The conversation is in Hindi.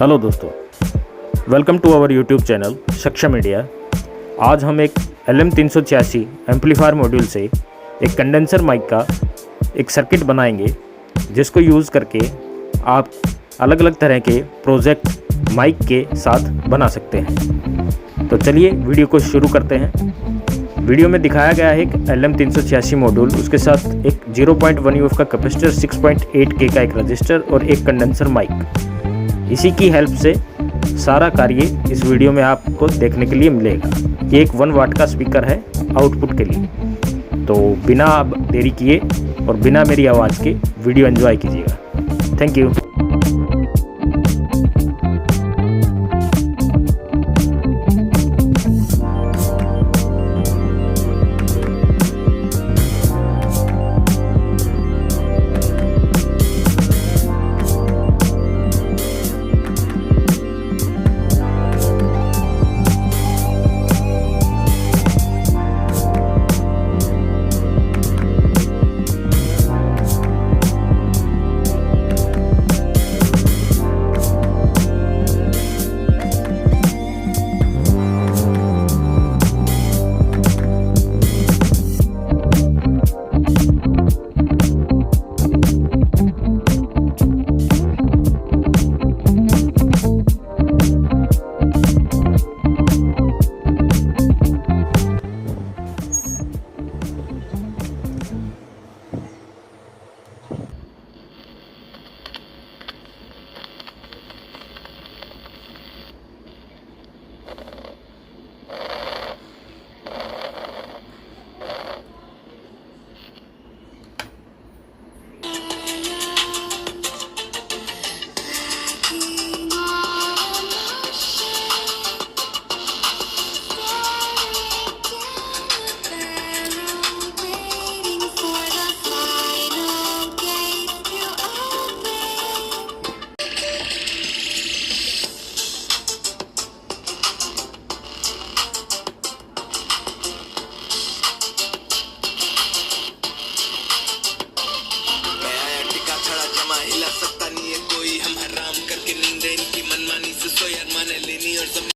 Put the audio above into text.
हेलो दोस्तों, welcome to our YouTube channel Saksham India. आज हम एक LM386 एम्पलीफायर मॉड्यूल से एक कंडेंसर माइक का एक सर्किट बनाएंगे, जिसको यूज़ करके आप अलग अलग तरह के प्रोजेक्ट माइक के साथ बना सकते हैं। तो चलिए वीडियो को शुरू करते हैं। वीडियो में दिखाया गया है एक LM386 मॉड्यूल, उसके साथ एक 0.1 UF का कैपेसिटर, 6.8K का एक रजिस्टर और एक कंडेंसर माइक। इसी की हेल्प से सारा कार्य इस वीडियो में आपको देखने के लिए मिलेगा। ये एक 1 वाट का स्पीकर है आउटपुट के लिए। तो बिना देरी किए और बिना मेरी आवाज़ के वीडियो एंजॉय कीजिएगा। Thank you.